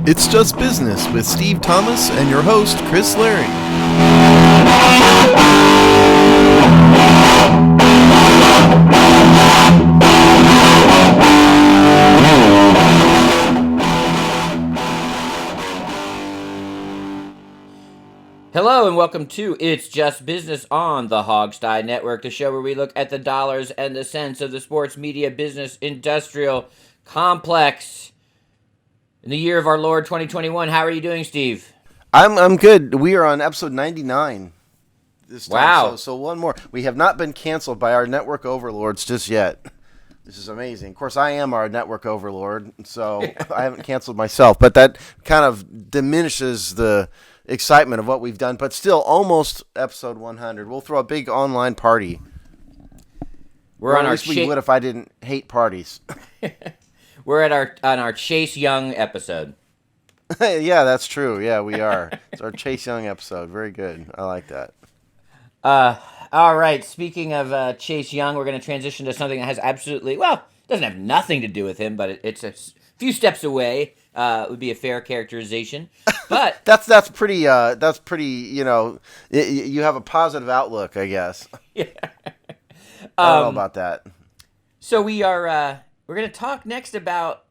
It's Just Business with Steve Thomas and your host, Chris Larry. Hello and welcome to It's Just Business on the Hogstye Network, the show where we look at the dollars and the cents of the sports media business industrial complex. In the year of our Lord 2021, how are you doing, Steve? I'm good. We are on episode 99 this time. Wow. So one more. We have not been canceled by our network overlords just yet. This is amazing. Of course, I am our network overlord, so I haven't canceled myself. But that kind of diminishes the excitement of what we've done. But still, almost episode 100. We'll throw a big online party. We're on at our least we would if I didn't hate parties. We're on our Chase Young episode. Yeah, that's true. Yeah, we are. It's our Chase Young episode. Very good. I like that. All right. Speaking of Chase Young, we're going to transition to something that has doesn't have nothing to do with him, but it's a few steps away. Would be a fair characterization. But that's pretty. You know, you have a positive outlook, I guess. Yeah. I don't know about that. So we're going to talk next about.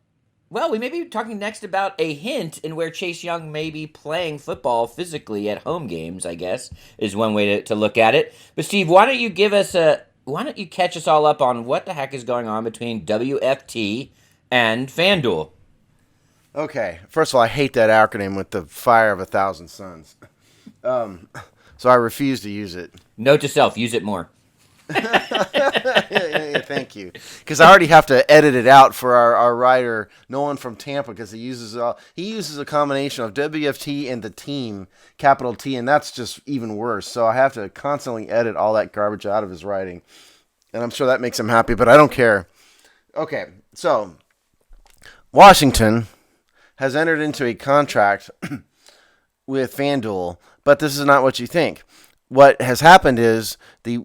Well, we may be talking next about a hint in where Chase Young may be playing football physically at home games, I guess, is one way to look at it. But Steve, why don't you catch us all up on what the heck is going on between WFT and FanDuel? Okay. First of all, I hate that acronym with the fire of 1,000 suns. So I refuse to use it. Note to self, use it more. Yeah, thank you. Because I already have to edit it out for our writer, Nolan from Tampa, because he uses a combination of WFT and the team, capital T, and that's just even worse. So I have to constantly edit all that garbage out of his writing, and I'm sure that makes him happy, but I don't care. Okay, so Washington has entered into a contract with FanDuel, but this is not what you think. What has happened is the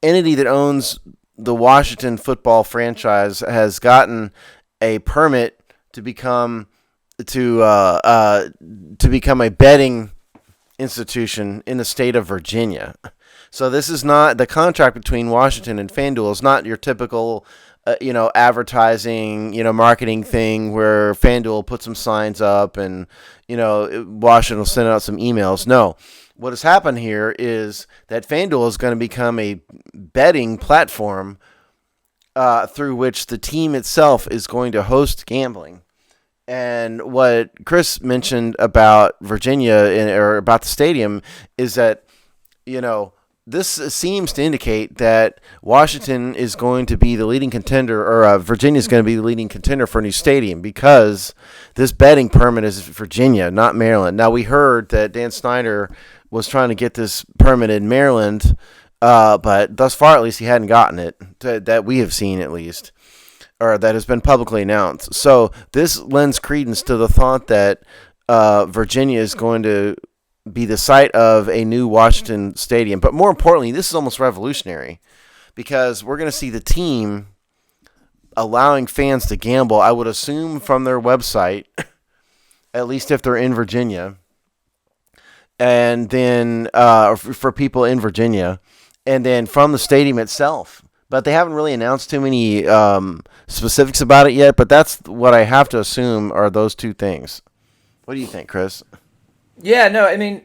entity that owns the Washington football franchise has gotten a permit to become a betting institution in the state of Virginia. So this is not the contract between Washington and FanDuel is not your typical advertising, marketing thing where FanDuel puts some signs up and, Washington will send out some emails. No. What has happened here is that FanDuel is going to become a betting platform through which the team itself is going to host gambling. And what Chris mentioned about Virginia or about the stadium is that, this seems to indicate that Washington is going to be the leading contender, or Virginia is going to be the leading contender for a new stadium because this betting permit is Virginia, not Maryland. Now, we heard that Dan Snyder was trying to get this permit in Maryland, but thus far, at least, he hadn't gotten it, that we have seen at least, or that has been publicly announced. So this lends credence to the thought that Virginia is going to be the site of a new Washington stadium. But more importantly, this is almost revolutionary because we're going to see the team allowing fans to gamble, I would assume from their website, at least if they're in Virginia, and then for people in Virginia, and then from the stadium itself. But they haven't really announced too many specifics about it yet, but that's what I have to assume are those two things. What do you think, Chris? Yeah, no, I mean,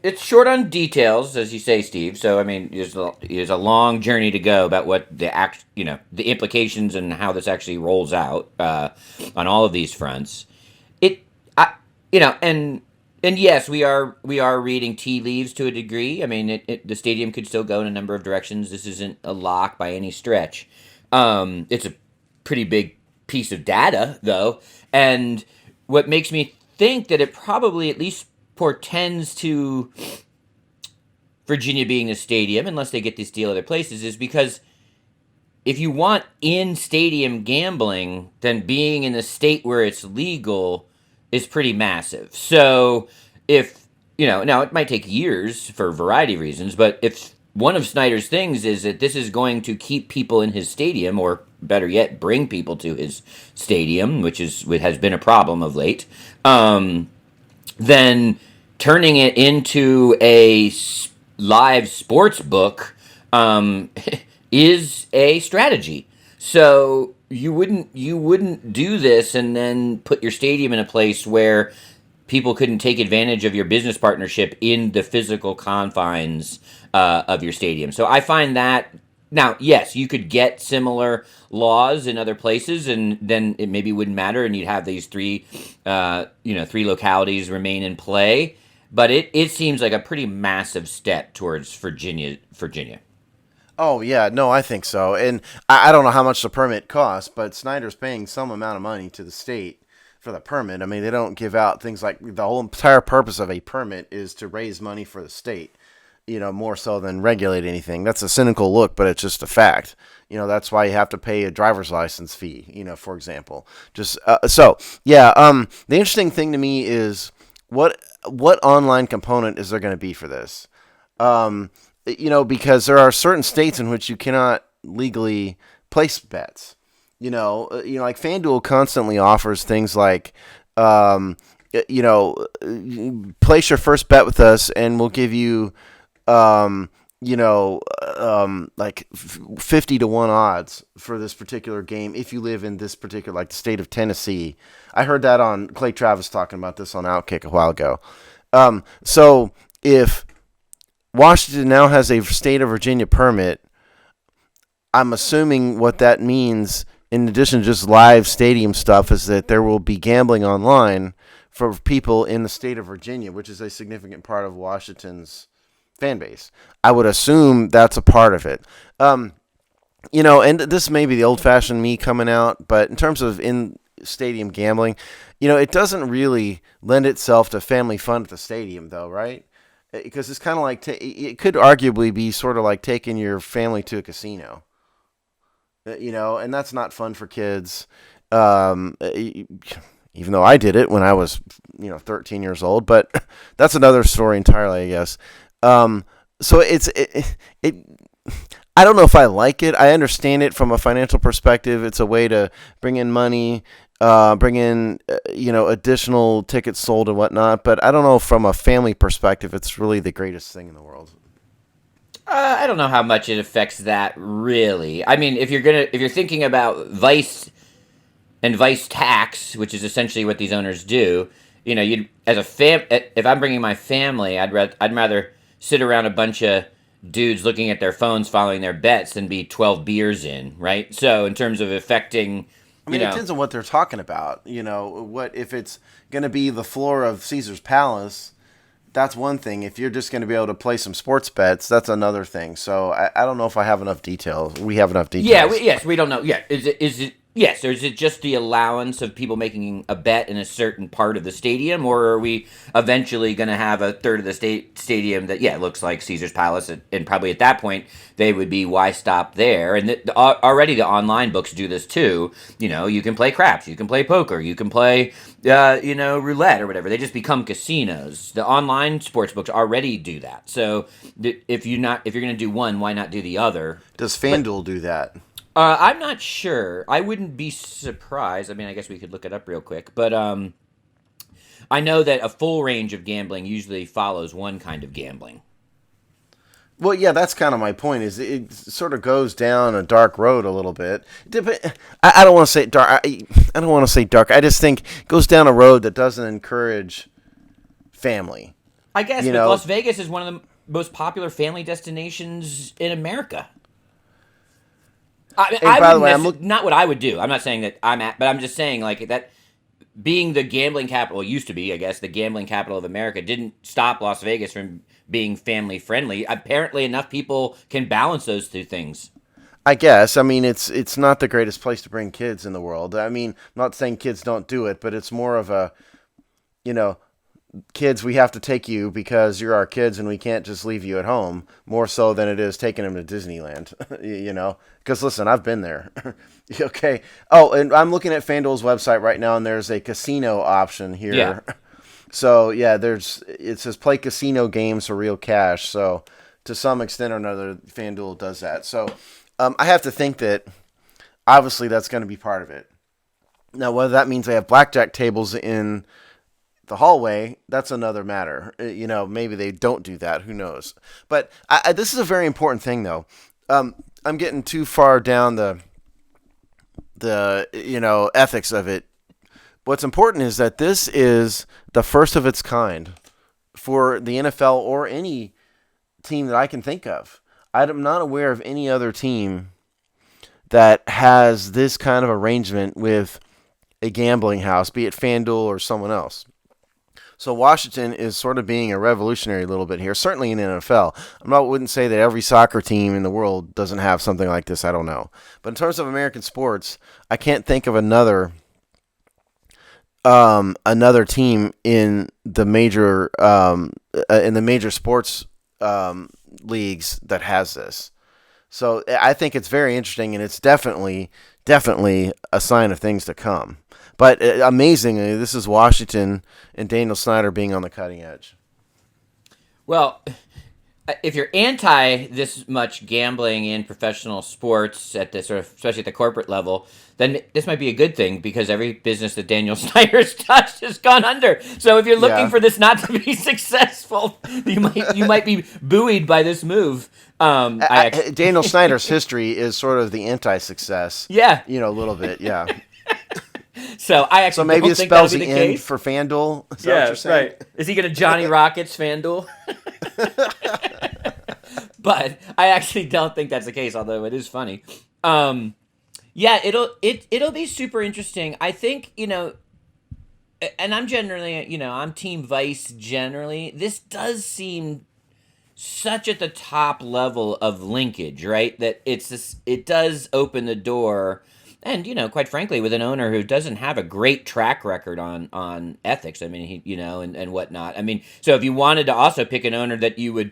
it's short on details, as you say, Steve. So, I mean, there's a long journey to go about what the implications and how this actually rolls out on all of these fronts. And yes, we are reading tea leaves to a degree. I mean, the stadium could still go in a number of directions. This isn't a lock by any stretch. It's a pretty big piece of data, though, and what makes me think that it probably at least portends to Virginia being a stadium, unless they get this deal other places, is because if you want in-stadium gambling, then being in the state where it's legal is pretty massive. So if, now it might take years for a variety of reasons, but if one of Snyder's things is that this is going to keep people in his stadium or better yet, bring people to his stadium, which has been a problem of late, then turning it into a live sports book is a strategy. So you wouldn't do this and then put your stadium in a place where people couldn't take advantage of your business partnership in the physical confines of your stadium. So I find that now, yes, you could get similar laws in other places, and then it maybe wouldn't matter, and you'd have these three localities remain in play. But it seems like a pretty massive step towards Virginia. Oh yeah, no, I think so. And I don't know how much the permit costs, but Snyder's paying some amount of money to the state for the permit. I mean, they don't give out things like the whole entire purpose of a permit is to raise money for the state. More so than regulate anything. That's a cynical look, but it's just a fact. That's why you have to pay a driver's license fee. For example, just yeah. The interesting thing to me is what online component is there going to be for this? Because there are certain states in which you cannot legally place bets. Like FanDuel constantly offers things like, place your first bet with us, and we'll give you, like 50 to 1 odds for this particular game if you live in this particular, like the state of Tennessee. I heard that on Clay Travis talking about this on Outkick a while ago. So if Washington now has a state of Virginia permit, I'm assuming what that means, in addition to just live stadium stuff, is that there will be gambling online for people in the state of Virginia, which is a significant part of Washington's fan base. I would assume that's a part of it. And this may be the old-fashioned me coming out, but in terms of in-stadium gambling, it doesn't really lend itself to family fun at the stadium, though, right? Because it's kind of like it could arguably be sort of like taking your family to a casino, and that's not fun for kids. Even though I did it when I was 13 years old, but that's another story entirely, I guess. So I don't know if I like it. I understand it from a financial perspective. It's a way to bring in money, bring in, additional tickets sold and whatnot. But I don't know from a family perspective, it's really the greatest thing in the world. I don't know how much it affects that really. I mean, if you're thinking about Vice and Vice tax, which is essentially what these owners do, you as if I'm bringing my family, I'd rather sit around a bunch of dudes looking at their phones following their bets than be 12 beers in, right? So in terms of affecting, I mean, it depends on what they're talking about. What if it's going to be the floor of Caesar's Palace? That's one thing. If you're just going to be able to play some sports bets, that's another thing. So I don't know if I have enough details. We have enough details. Yeah, yes, we don't know. Yeah, is it yes, or is it just the allowance of people making a bet in a certain part of the stadium, or are we eventually going to have a third of the stadium that, looks like Caesar's Palace, and probably at that point they would be, why stop there? And already the online books do this too. You can play craps, you can play poker, you can play, roulette or whatever. They just become casinos. The online sports books already do that. So if you're going to do one, why not do the other? Does FanDuel do that? I'm not sure. I wouldn't be surprised. I mean, I guess we could look it up real quick. But I know that a full range of gambling usually follows one kind of gambling. Well, yeah, that's kind of my point. Is it sort of goes down a dark road a little bit. I don't want to say dark. I don't want to say dark. I just think it goes down a road that doesn't encourage family. I guess, but Las Vegas is one of the most popular family destinations in America. By the way, not what I would do. I'm not saying that but I'm just saying like that. Being the gambling capital, used to be, I guess, the gambling capital of America, didn't stop Las Vegas from being family friendly. Apparently, enough people can balance those two things. I guess. I mean, it's not the greatest place to bring kids in the world. I mean, I'm not saying kids don't do it, but it's more of a, kids, we have to take you because you're our kids and we can't just leave you at home, more so than it is taking them to Disneyland, because listen, I've been there. Okay. Oh, and I'm looking at FanDuel's website right now, and there's a casino option here. Yeah. So yeah, it says play casino games for real cash. So to some extent or another, FanDuel does that. So I have to think that Obviously, that's going to be part of it. Now, whether that means they have blackjack tables in the hallway, that's another matter. Maybe they don't do that. Who knows? But this is a very important thing, though. I'm getting too far down the ethics of it. What's important is that this is the first of its kind for the NFL or any team that I can think of. I'm not aware of any other team that has this kind of arrangement with a gambling house, be it FanDuel or someone else. So Washington is sort of being a revolutionary a little bit here, certainly in the NFL. Wouldn't say that every soccer team in the world doesn't have something like this. I don't know. But in terms of American sports, I can't think of another team in the major sports leagues that has this. So I think it's very interesting, and it's definitely a sign of things to come. But amazingly, this is Washington and Daniel Snyder being on the cutting edge. Well, if you're anti this much gambling in professional sports at the sort of, especially at the corporate level, then this might be a good thing because every business that Daniel Snyder's touched has gone under. So if you're looking for this not to be successful, you might be buoyed by this move. Daniel Snyder's history is sort of the anti-success. Yeah, a little bit. Yeah. So I actually maybe don't it think spells that'll be the the end case. for FanDuel. Is that what you're saying? Right. Is he going to Johnny Rockets FanDuel? But I actually don't think that's the case, although it is funny. Yeah, it'll be super interesting. I think, and I'm generally, I'm Team Vice generally. This does seem such at the top level of linkage, right? That it does open the door. And, quite frankly, with an owner who doesn't have a great track record on ethics, I mean, and whatnot. I mean, so if you wanted to also pick an owner that you would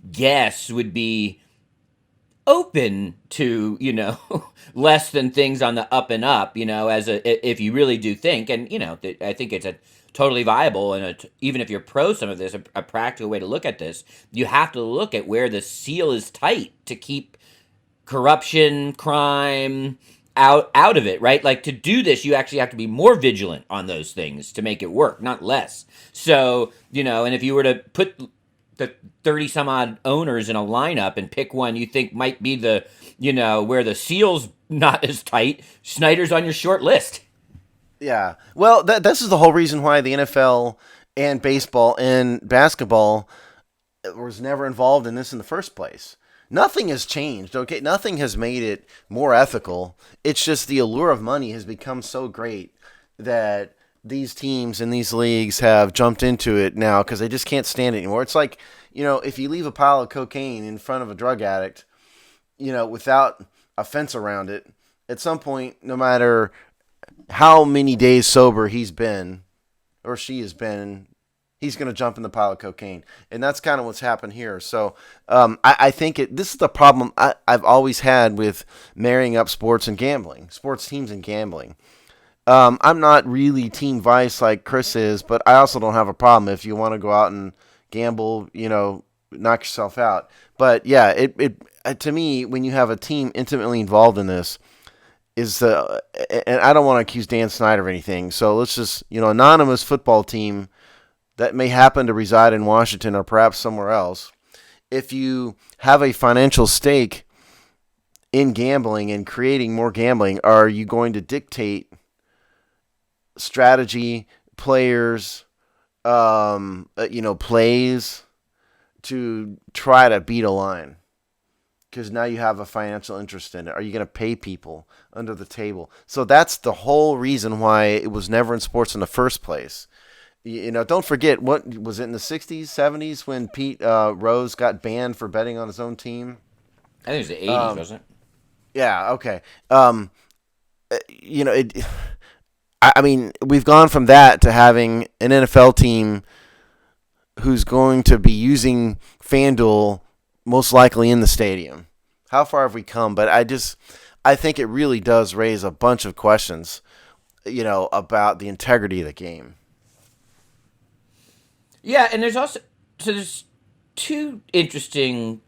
guess would be open to, less than things on the up and up, if you really do think, and, I think it's a totally viable, and even if you're pro some of this, a practical way to look at this, you have to look at where the seal is tight to keep corruption, crime out of it, right? Like, to do this, you actually have to be more vigilant on those things to make it work, not less. So, and if you were to put the 30 some odd owners in a lineup and pick one you think might be the, where the seal's not as tight, Snyder's on your short list. Yeah. Well, this is the whole reason why the NFL and baseball and basketball was never involved in this in the first place. Nothing has changed, okay? Nothing has made it more ethical. It's just the allure of money has become so great that these teams and these leagues have jumped into it now because they just can't stand it anymore. It's like, if you leave a pile of cocaine in front of a drug addict, without a fence around it, at some point, no matter how many days sober he's been or she has been, he's going to jump in the pile of cocaine. And that's kind of what's happened here. So I think this is the problem I've always had with marrying up sports teams and gambling. I'm not really Team Vice like Chris is, but I also don't have a problem if you want to go out and gamble, knock yourself out. But yeah, it to me, when you have a team intimately involved in this, and I don't want to accuse Dan Snyder of anything. So let's just, anonymous football team that may happen to reside in Washington or perhaps somewhere else. If you have a financial stake in gambling and creating more gambling, are you going to dictate strategy, players, plays to try to beat a line? Because now you have a financial interest in it. Are you going to pay people under the table? So that's the whole reason why it was never in sports in the first place. Don't forget, what was it in the 60s, 70s when Pete Rose got banned for betting on his own team? I think it was the 80s, wasn't it? Yeah, okay. I mean, we've gone from that to having an NFL team who's going to be using FanDuel most likely in the stadium. How far have we come? But I think it really does raise a bunch of questions, about the integrity of the game. Yeah, and there's two interesting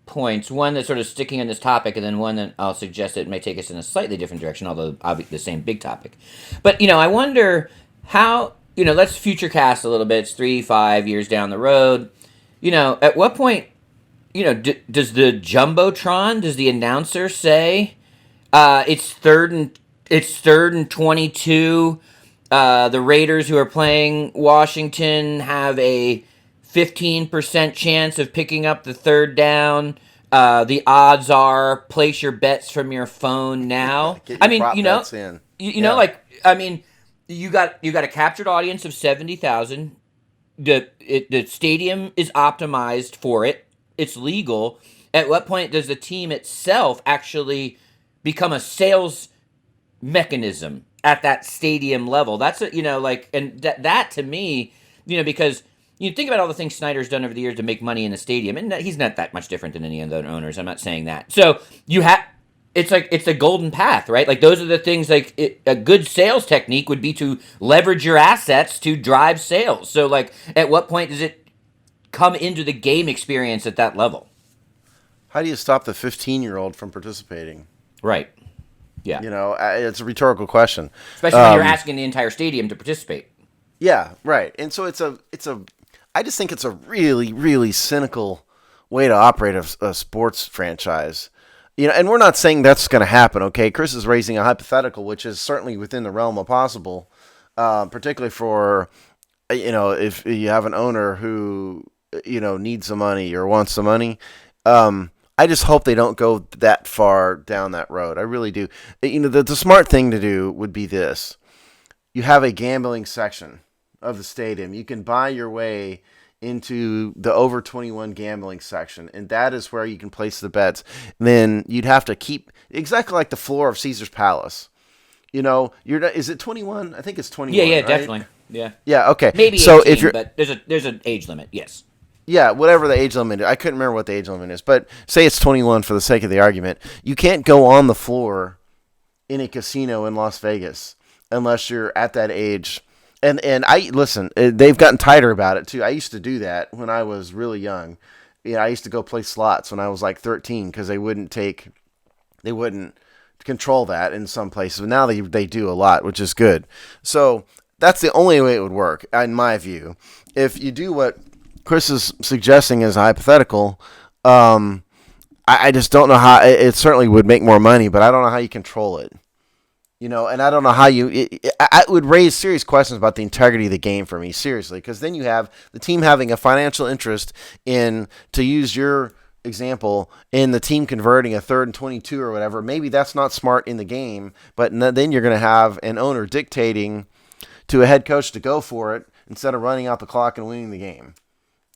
points. One that's sort of sticking on this topic, and then one that I'll suggest that may take us in a slightly different direction, although obviously the same big topic. But I wonder how let's future cast a little bit. It's 3-5 years down the road. At what point does the jumbotron? Does the announcer say it's third and 22? The Raiders, who are playing Washington, have a 15% chance of picking up the third down. The odds are place your bets from your phone now. Get your prop bets in. You got a captured audience of 70,000. The stadium is optimized for it. It's legal. At what point does the team itself actually become a sales mechanism at that stadium level? That's and that to me, because you think about all the things Snyder's done over the years to make money in the stadium, and he's not that much different than any other owners. I'm not saying that. So it's the golden path, right? Like those are the things. Like a good sales technique would be to leverage your assets to drive sales. So at what point does it come into the game experience at that level? How do you stop the 15-year-old from participating? Right. Yeah. It's a rhetorical question. Especially when you're asking the entire stadium to participate. Yeah, right. And so I just think it's a really, really cynical way to operate a sports franchise. And we're not saying that's going to happen, okay? Chris is raising a hypothetical, which is certainly within the realm of possible, particularly for, if you have an owner who, needs the money or wants the money. I just hope they don't go that far down that road. I really do. The smart thing to do would be this. You have a gambling section of the stadium. You can buy your way into the over 21 gambling section, and that is where you can place the bets. And then you'd have to keep exactly like the floor of Caesar's Palace. Is it 21? I think it's 21. Yeah, right? Definitely. Yeah. Yeah, okay. Maybe 18, if you're, but there's an age limit. Yes. Yeah, whatever the age limit is. I couldn't remember what the age limit is, but say it's 21 for the sake of the argument. You can't go on the floor in a casino in Las Vegas unless you're at that age. And I listen, they've gotten tighter about it too. I used to do that when I was really young. I used to go play slots when I was like 13 because they wouldn't control that in some places. But now they do a lot, which is good. So that's the only way it would work, in my view. If you do what Chris is suggesting as hypothetical, I just don't know how. It certainly would make more money, but I don't know how you control it. And I don't know how I would raise serious questions about the integrity of the game for me, seriously, because then you have the team having a financial interest in, to use your example, in the team converting a 3rd and 22 or whatever. Maybe that's not smart in the game, but then you're going to have an owner dictating to a head coach to go for it instead of running out the clock and winning the game.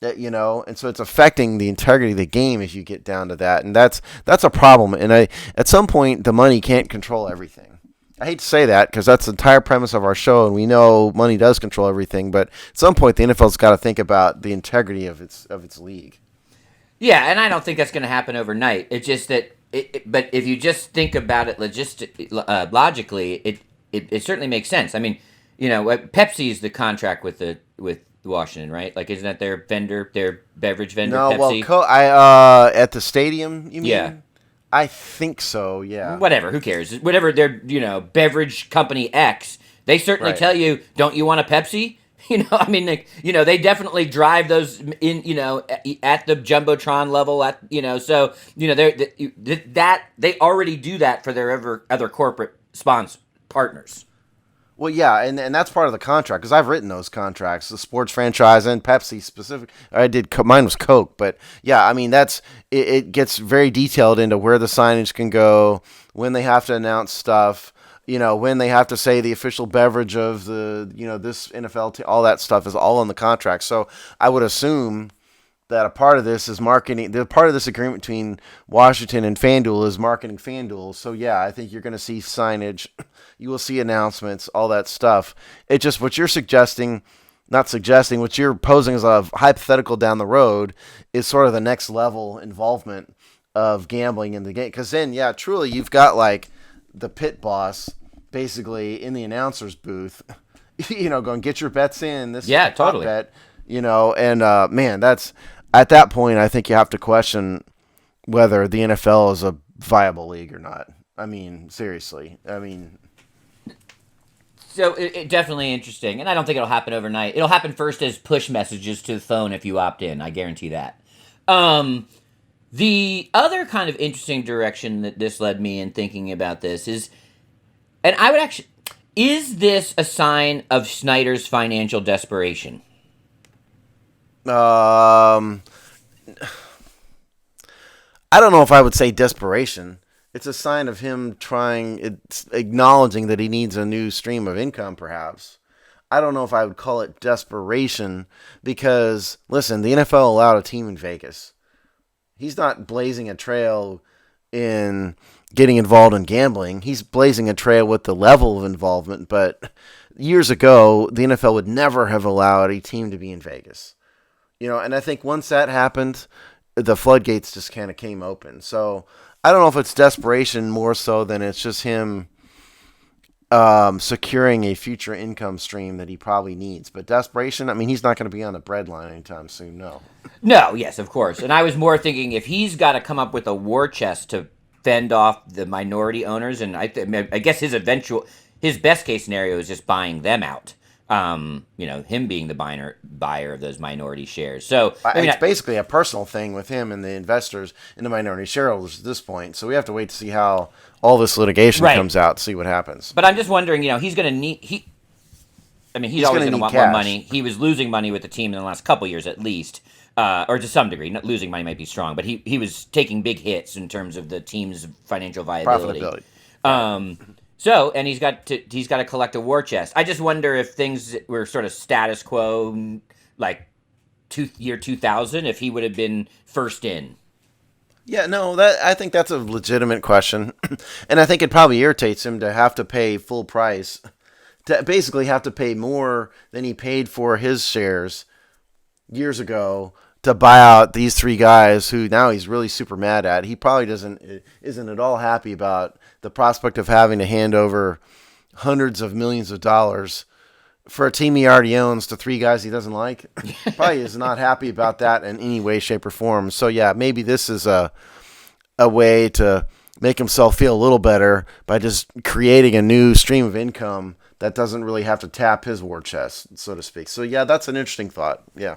And so it's affecting the integrity of the game as you get down to that, and that's a problem. And at some point, the money can't control everything. I hate to say that because that's the entire premise of our show, and we know money does control everything. But at some point, the NFL's got to think about the integrity of its league. Yeah, and I don't think that's going to happen overnight. It's just that, but if you just think about it logically, it certainly makes sense. I mean, Pepsi's the contract with Washington, right? Like, isn't that their vendor, their beverage vendor? No, Pepsi? well, at the stadium, you mean? Yeah. I think so, yeah. Whatever, who cares? Whatever their, beverage company X, they certainly tell you, don't you want a Pepsi? They definitely drive those in, at the Jumbotron level, so, they already do that for their other corporate partners. Well, yeah, and that's part of the contract, because I've written those contracts, the sports franchise and Pepsi specific. Mine was Coke, but yeah, I mean, it gets very detailed into where the signage can go, when they have to announce stuff, when they have to say the official beverage of the, this NFL team, all that stuff is all in the contract. So I would assume that a part of this is marketing. The part of this agreement between Washington and FanDuel is marketing FanDuel. So yeah, I think you're going to see signage. You will see announcements, all that stuff. It's just what you're what you're posing as a hypothetical down the road is sort of the next level involvement of gambling in the game. Because then, yeah, truly, you've got like the pit boss basically in the announcer's booth, going, get your bets in. This is a totally. Bet, and man, that's at that point, I think you have to question whether the NFL is a viable league or not. I mean, seriously. I mean, So it definitely interesting, and I don't think it'll happen overnight. It'll happen first as push messages to the phone if you opt in. I guarantee that. Um, the other kind of interesting direction that this led me in thinking about this is, and I would actually, is this a sign of Snyder's financial desperation? um, I don't know if I would say desperation. It's a sign of him it's acknowledging that he needs a new stream of income, perhaps. I don't know if I would call it desperation because, listen, the NFL allowed a team in Vegas. He's not blazing a trail in getting involved in gambling. He's blazing a trail with the level of involvement. But years ago, the NFL would never have allowed a team to be in Vegas. And I think once that happened, the floodgates just kind of came open. So I don't know if it's desperation more so than it's just him securing a future income stream that he probably needs. But desperation, I mean, he's not going to be on the breadline anytime soon, no. No, yes, of course. And I was more thinking if he's got to come up with a war chest to fend off the minority owners, and I guess his best case scenario is just buying them out. Him being the buyer of those minority shares. So it's basically a personal thing with him and the investors and the minority shareholders at this point. So we have to wait to see how all this litigation comes out to see what happens. But I'm just wondering, he's going to need he's always going to want more money. He was losing money with the team in the last couple years at least. Or to some degree, not losing money might be strong, but he was taking big hits in terms of the team's financial viability. Profitability. So, and he's got to collect a war chest. I just wonder if things were sort of status quo, like year 2000, if he would have been first in. Yeah, no, I think that's a legitimate question, and I think it probably irritates him to have to pay full price, to basically have to pay more than he paid for his shares years ago to buy out these three guys who now he's really super mad at. He probably isn't at all happy about the prospect of having to hand over hundreds of millions of dollars for a team he already owns to three guys he doesn't like. Probably is not happy about that in any way, shape, or form. So yeah, maybe this is a way to make himself feel a little better by just creating a new stream of income that doesn't really have to tap his war chest, so to speak. So yeah, that's an interesting thought. Yeah.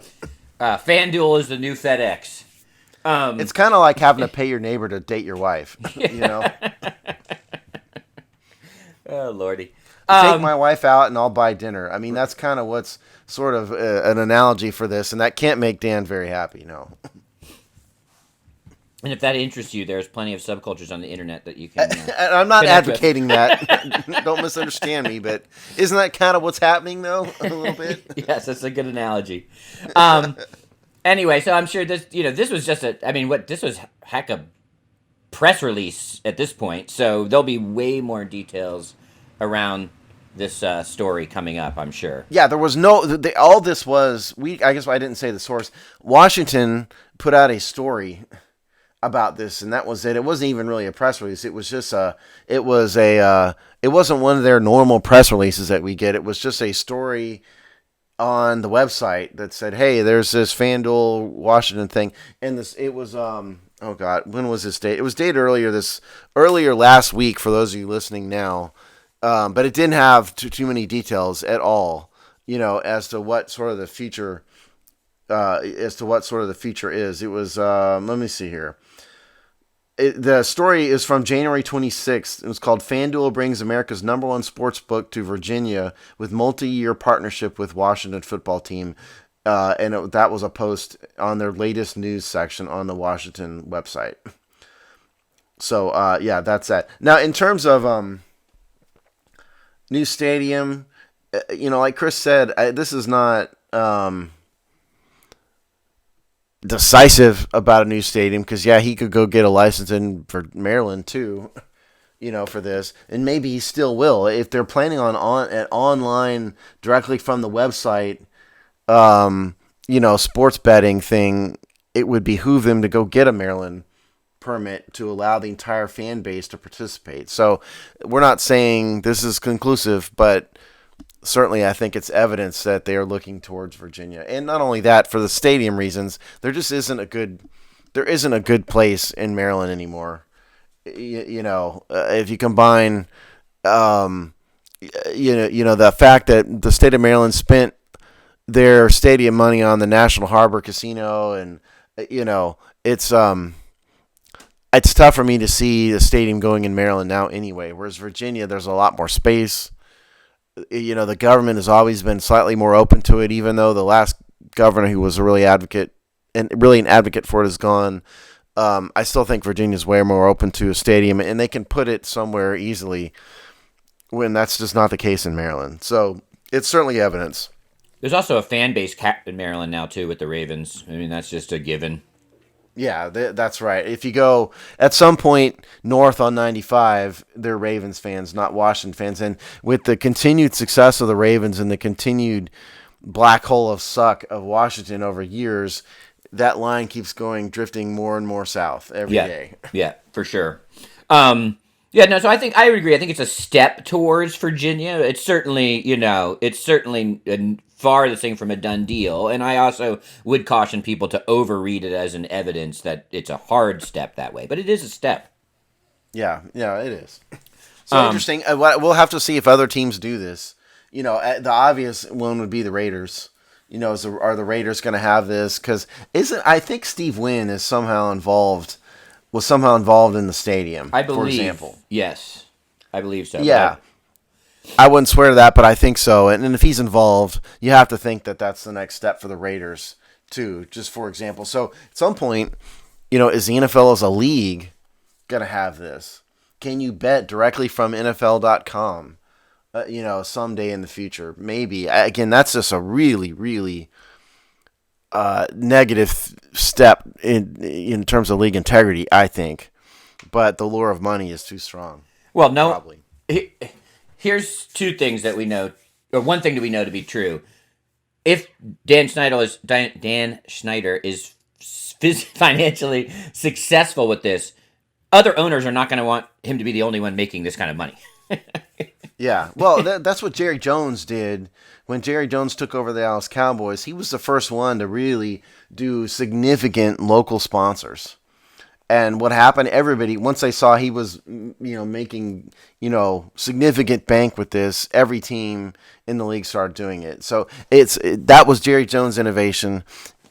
FanDuel is the new FedEx. It's kind of like having to pay your neighbor to date your wife, Oh, Lordy. Take my wife out and I'll buy dinner. I mean, that's kind of what's sort of an analogy for this, and that can't make Dan very happy, no. And if that interests you, there's plenty of subcultures on the internet that you can. I'm not advocating that. Don't misunderstand me, but isn't that kind of what's happening, though, a little bit? Yes, that's a good analogy. Anyway, so I'm sure this was just this was heck of press release at this point. So there'll be way more details around this story coming up, I'm sure. Yeah, there was all this was I guess I didn't say the source. Washington put out a story about this, and that was it. It wasn't even really a press release. It was just it wasn't one of their normal press releases that we get. It was just a story on the website that said, "Hey, there's this FanDuel Washington thing," and it was oh god, when was this date? It was dated earlier last week for those of you listening now, but it didn't have too many details at all, as to what sort of the future. As to what sort of the future is. It was, let me see here. The story is from January 26th. It was called FanDuel Brings America's #1 sports book to Virginia with multi-year partnership with Washington football team. That was a post on their latest news section on the Washington website. So, yeah, that's that. Now, in terms of new stadium, like Chris said, this is not... decisive about a new stadium because he could go get a license in for Maryland too, for this, and maybe he still will if they're planning on an online directly from the website, sports betting thing. It would behoove them to go get a Maryland permit to allow the entire fan base to participate. So we're not saying this is conclusive, but certainly, I think it's evidence that they are looking towards Virginia. And not only that, for the stadium reasons, there just isn't a good there isn't a good place in Maryland anymore. If you combine, um, the fact that the state of Maryland spent their stadium money on the National Harbor Casino, and it's tough for me to see the stadium going in Maryland now anyway. Whereas Virginia, there's a lot more space. The government has always been slightly more open to it, even though the last governor who was a really an advocate for it is gone. I still think Virginia's way more open to a stadium, and they can put it somewhere easily when that's just not the case in Maryland. So it's certainly evidence. There's also a fan base capped in Maryland now too with the Ravens. I mean, that's just a given. Yeah, that's right. If you go at some point north on 95, they're Ravens fans, not Washington fans. And with the continued success of the Ravens and the continued black hole of suck of Washington over years, that line keeps drifting more and more south every day. Yeah, for sure. So I would agree. I think it's a step towards Virginia. It's certainly, farthest from a done deal. And I also would caution people to overread it as an evidence that it's a hard step that way. But it is a step. Yeah, it is. So interesting. We'll have to see if other teams do this. The obvious one would be the Raiders. Are the Raiders going to have this? Because I think Steve Wynn was somehow involved in the stadium. I believe, for example. Yes, I believe so. Yeah, I wouldn't swear to that, but I think so. And if he's involved, you have to think that that's the next step for the Raiders too. Just for example, so at some point, is the NFL as a league going to have this? Can you bet directly from NFL.com? Someday in the future, maybe. Again, that's just a really, really negative step in terms of league integrity, I think. But the lure of money is too strong. Well, no. Probably. Here's two things that we know, or one thing that we know to be true. If Dan Schneider is financially successful with this, other owners are not going to want him to be the only one making this kind of money. Yeah, well, that's what Jerry Jones did when Jerry Jones took over the Dallas Cowboys. He was the first one to really do significant local sponsors. And what happened? Everybody, once they saw he was, making, significant bank with this, every team in the league started doing it. So that was Jerry Jones' innovation.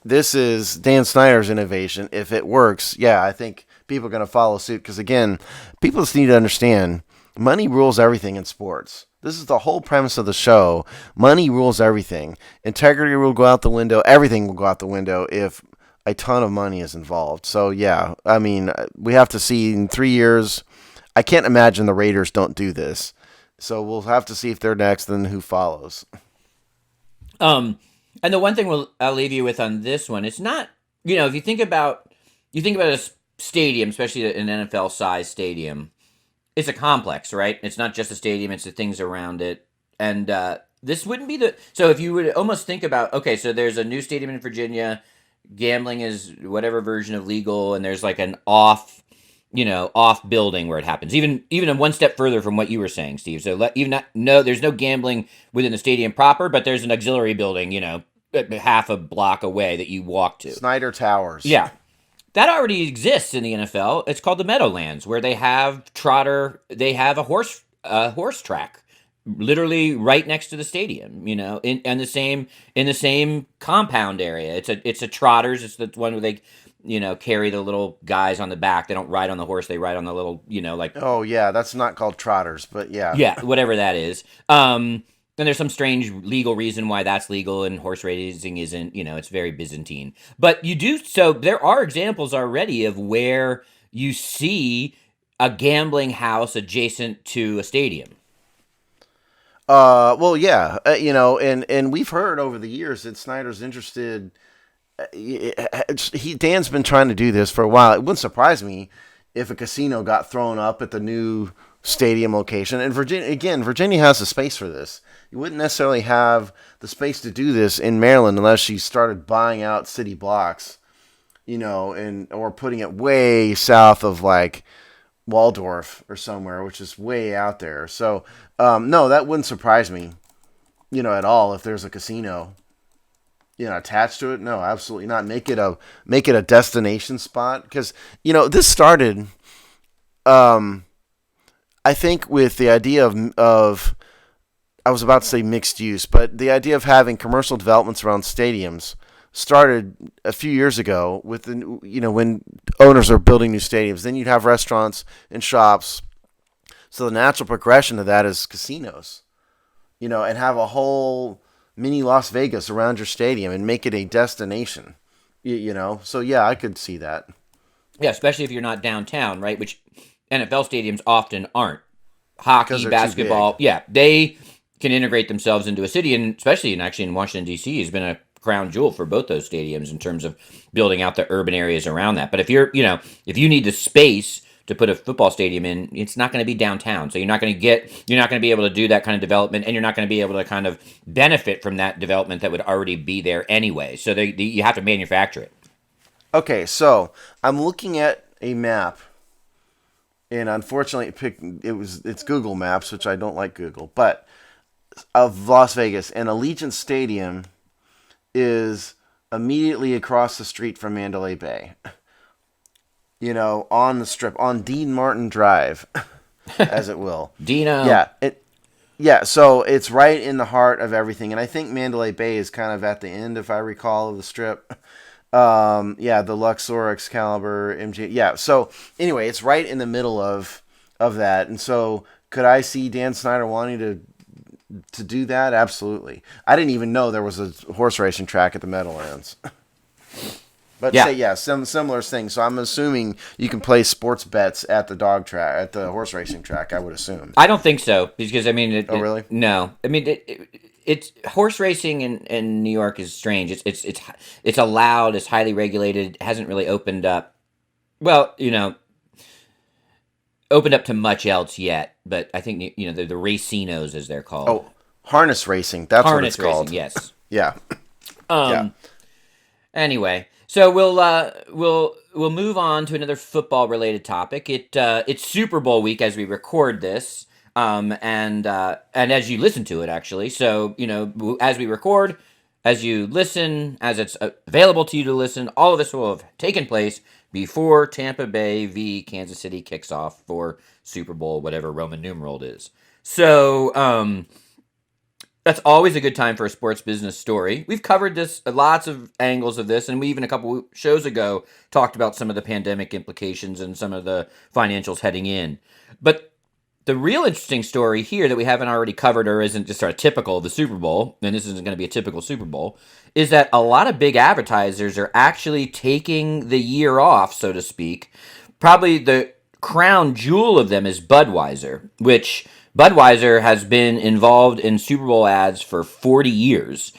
This is Dan Snyder's innovation. If it works, yeah, I think people are going to follow suit. Because again, people just need to understand. Money rules everything in sports. This is the whole premise of the show. Money rules everything. Integrity will go out the window. Everything will go out the window if a ton of money is involved. So, yeah, I mean, we have to see in 3 years. I can't imagine the Raiders don't do this. So we'll have to see if they're next and who follows. And the one thing I'll leave you with on this one, it's not, if you think about a stadium, especially an NFL-sized stadium, it's a complex, right? It's not just a stadium, it's the things around it. And this wouldn't be so if you would almost think about, okay, so there's a new stadium in Virginia, gambling is whatever version of legal, and there's like an off building where it happens. Even one step further from what you were saying, Steve. So there's no gambling within the stadium proper, but there's an auxiliary building, half a block away that you walk to. Snyder Towers. Yeah. That already exists in the NFL. It's called the Meadowlands, where they have a horse track, literally right next to the stadium. In the same compound area. It's a trotters. It's the one where they, carry the little guys on the back. They don't ride on the horse. They ride on the little, like. Oh yeah, that's not called trotters, but yeah. Yeah, whatever that is. Then there's some strange legal reason why that's legal and horse racing isn't. It's very Byzantine. But so there are examples already of where you see a gambling house adjacent to a stadium. Well, yeah, and we've heard over the years that Snyder's interested. Dan's been trying to do this for a while. It wouldn't surprise me if a casino got thrown up at the new stadium location. And Virginia has the space for this. You wouldn't necessarily have the space to do this in Maryland unless you started buying out city blocks, or putting it way south of like Waldorf or somewhere, which is way out there. So, no, that wouldn't surprise me, at all if there's a casino attached to it. No, absolutely not. Make it a destination spot because this started. Um, I think with the idea of I was about to say mixed use, but the idea of having commercial developments around stadiums started a few years ago with when owners are building new stadiums. Then you'd have restaurants and shops. So the natural progression of that is casinos, and have a whole mini Las Vegas around your stadium and make it a destination. So yeah, I could see that Yeah, especially if you're not downtown, right? Which NFL stadiums often aren't. because Hockey, they're too big. basketball, yeah, they can integrate themselves into a city, and especially in Washington D.C. has been a crown jewel for both those stadiums in terms of building out the urban areas around that. But if you need the space to put a football stadium in, it's not going to be downtown, so you're not going to be able to do that kind of development, and you're not going to be able to kind of benefit from that development that would already be there anyway. So you have to manufacture it. Okay, so I'm looking at a map, and unfortunately, it's Google Maps, which I don't like Google, but of Las Vegas, and Allegiant Stadium is immediately across the street from Mandalay Bay. On the strip, on Dean Martin Drive, as it will. Dino. Yeah, so it's right in the heart of everything, and I think Mandalay Bay is kind of at the end, if I recall, of the strip. Yeah, the Luxor, Excalibur, MG. Yeah, so anyway, it's right in the middle of that, and so could I see Dan Snyder wanting to do that? Absolutely. I didn't even know there was a horse racing track at the Meadowlands. But Yeah. some similar things. So I'm assuming you can play sports bets at the dog track, at the horse racing track. I would assume. I don't think so because I mean, Oh, really? no. I mean, it's horse racing in New York is strange. It's allowed. It's highly regulated. It hasn't really opened up. Well, opened up to much else yet. But I think the racinos as they're called. Oh, harness racing. That's what it's Harness racing. called. Yes. Yeah. Yeah. Anyway, so we'll move on to another football related topic. It's Super Bowl week as we record this, and as you listen to it actually. So as we record, as you listen, as it's available to you to listen, all of this will have taken place before Tampa Bay v Kansas City kicks off for Super Bowl, whatever Roman numeral it is. So that's always a good time for a sports business story. We've covered this, lots of angles of this, and we even a couple shows ago talked about some of the pandemic implications and some of the financials heading in. But the real interesting story here that we haven't already covered or isn't just sort of typical of the Super Bowl, and this isn't going to be a typical Super Bowl, is that a lot of big advertisers are actually taking the year off, so to speak. Probably the crown jewel of them is Budweiser, which Budweiser has been involved in Super Bowl ads for 40 years.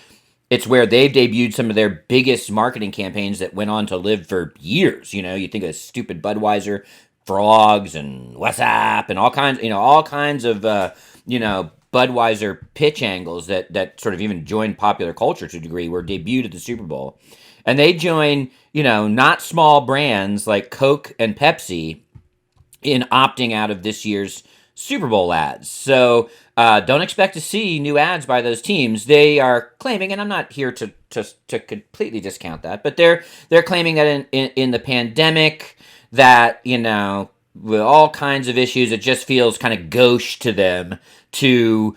It's where they've debuted some of their biggest marketing campaigns that went on to live for years. You think of stupid Budweiser frogs and what's up and all kinds of Budweiser pitch angles that sort of even joined popular culture to a degree were debuted at the Super Bowl. And they join, not small brands like Coke and Pepsi in opting out of this year's Super Bowl ads. So don't expect to see new ads by those teams. They are claiming, and I'm not here to completely discount that, but they're claiming that in the pandemic that, with all kinds of issues, it just feels kind of gauche to them to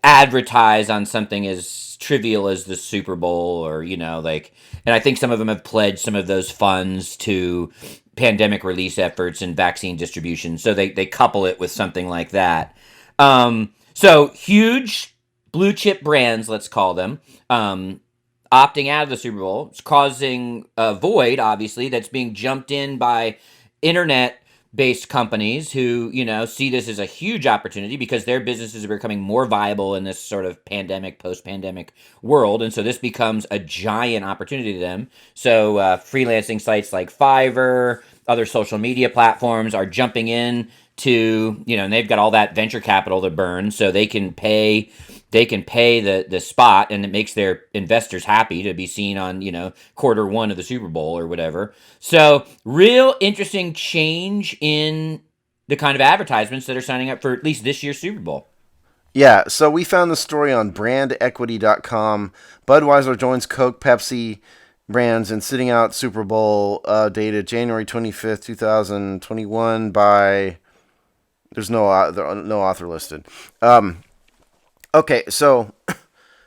advertise on something as trivial as the Super Bowl or, and I think some of them have pledged some of those funds to pandemic relief efforts and vaccine distribution. So they couple it with something like that. So huge blue chip brands, let's call them, opting out of the Super Bowl. It's causing a void, obviously, that's being jumped in by internet-based companies who, see this as a huge opportunity because their businesses are becoming more viable in this sort of pandemic, post-pandemic world. And so this becomes a giant opportunity to them. So freelancing sites like Fiverr, other social media platforms are jumping in to, and they've got all that venture capital to burn, so they can pay the spot, and it makes their investors happy to be seen on, quarter one of the Super Bowl or whatever. So real interesting change in the kind of advertisements that are signing up for at least this year's Super Bowl. Yeah, so we found the story on brandequity.com. Budweiser joins Coke, Pepsi brands in sitting out Super Bowl dated January 25th, 2021 by there's no author listed. Okay, so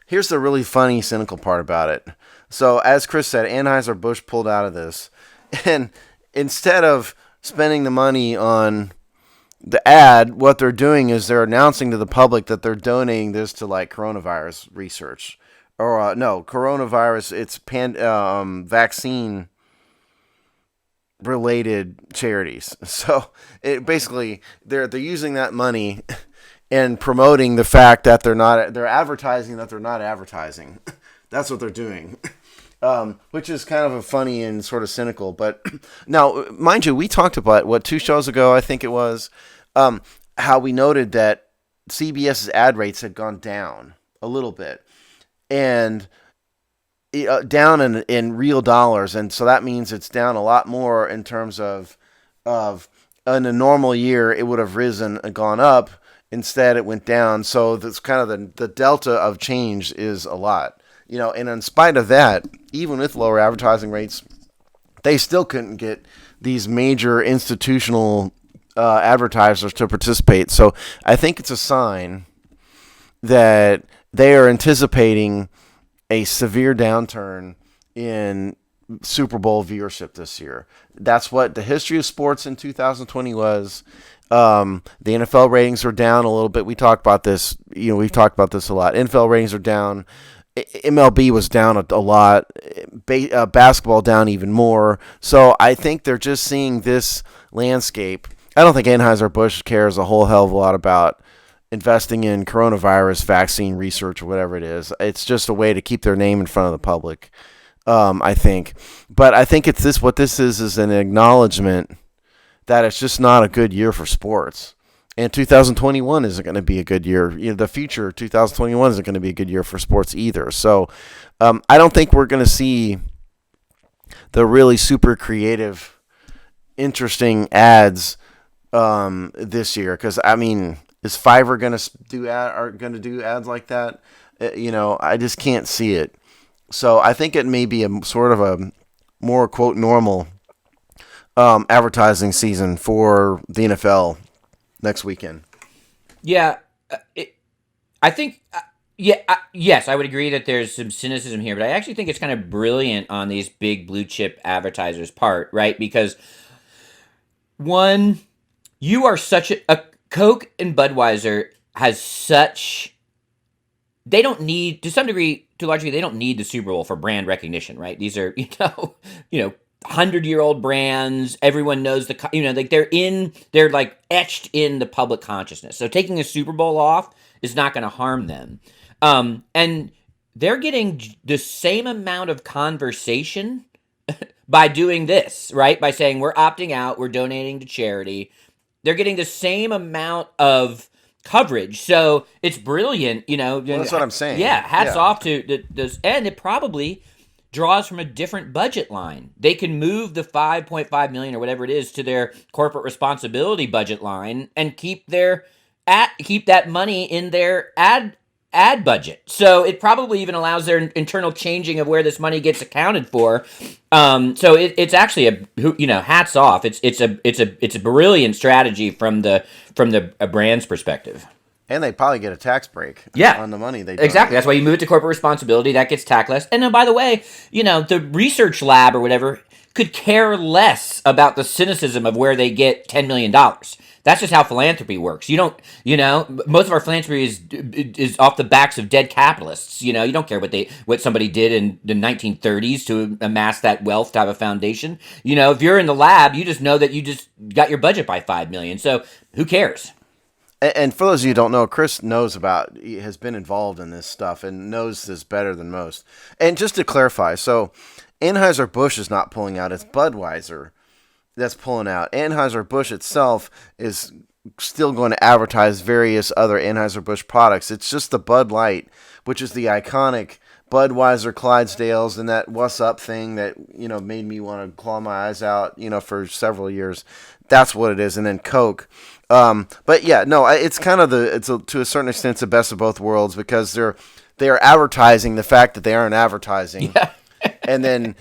here's the really funny cynical part about it. So as Chris said, Anheuser-Busch pulled out of this, and instead of spending the money on the ad, what they're doing is they're announcing to the public that they're donating this to like coronavirus research, or no, coronavirus. It's vaccine related charities. So it basically they're using that money and promoting the fact that they're advertising that they're not advertising. That's what they're doing. Which is kind of a funny and sort of cynical. But now, mind you, we talked about, 2 shows ago, I think it was, how we noted that CBS's ad rates had gone down a little bit. And down in real dollars. And so that means it's down a lot more in terms of in a normal year, it would have risen and gone up. Instead, it went down. So that's kind of the delta of change is a lot. And in spite of that, even with lower advertising rates, they still couldn't get these major institutional advertisers to participate. So I think it's a sign that they are anticipating a severe downturn in Super Bowl viewership this year. That's what the history of sports in 2020 was. The NFL ratings are down a little bit. We talked about this. We've talked about this a lot. NFL ratings are down. MLB was down a lot. Basketball down even more. So I think they're just seeing this landscape. I don't think Anheuser-Busch cares a whole hell of a lot about investing in coronavirus vaccine research or whatever it is. It's just a way to keep their name in front of the public, I think. But I think what this is an acknowledgement that it's just not a good year for sports. And 2021 isn't going to be a good year. The future, 2021 isn't going to be a good year for sports either. So I don't think we're going to see the really super creative, interesting ads this year. Because, is Fiverr going to do ads like that? I just can't see it. So I think it may be a sort of a more, quote, normal advertising season for the NFL next weekend. Yeah, I think, yes, I would agree that there's some cynicism here, but I actually think it's kind of brilliant on these big blue chip advertisers' part, right? Because, one, you are such a Coke and Budweiser has such, they don't need, to some degree, to a large degree, they don't need the Super Bowl for brand recognition, right? These are, 100-year-old brands. Everyone knows they're like etched in the public consciousness. So taking a Super Bowl off is not going to harm them. And they're getting the same amount of conversation by doing this, right? By saying we're opting out, we're donating to charity. They're getting the same amount of coverage. So it's brilliant, Well, that's what I'm saying. Yeah, hats off to this. And it probably draws from a different budget line. They can move the $5.5 million or whatever it is to their corporate responsibility budget line and keep that money in their ad budget. So it probably even allows their internal changing of where this money gets accounted for. So it's actually hats off. It's a brilliant strategy from the brand's perspective. And they probably get a tax break on the money they do. Exactly. That's why you move it to corporate responsibility. That gets tax less. And then, by the way, the research lab or whatever could care less about the cynicism of where they get $10 million. That's just how philanthropy works. You don't, most of our philanthropy is off the backs of dead capitalists. You don't care what somebody did in the 1930s to amass that wealth to have a foundation. If you're in the lab, you just know that you just got your budget by $5 million. So who cares? And for those of you who don't know, Chris has been involved in this stuff and knows this better than most. And just to clarify, so Anheuser-Busch is not pulling out, it's Budweiser that's pulling out. Anheuser-Busch itself is still going to advertise various other Anheuser-Busch products. It's just the Bud Light, which is the iconic Budweiser, Clydesdales, and that "What's Up" thing that made me want to claw my eyes out, for several years. That's what it is, and then Coke. But yeah, no, it's kind of to a certain extent, it's the best of both worlds because they are advertising the fact that they aren't advertising. Yeah. And then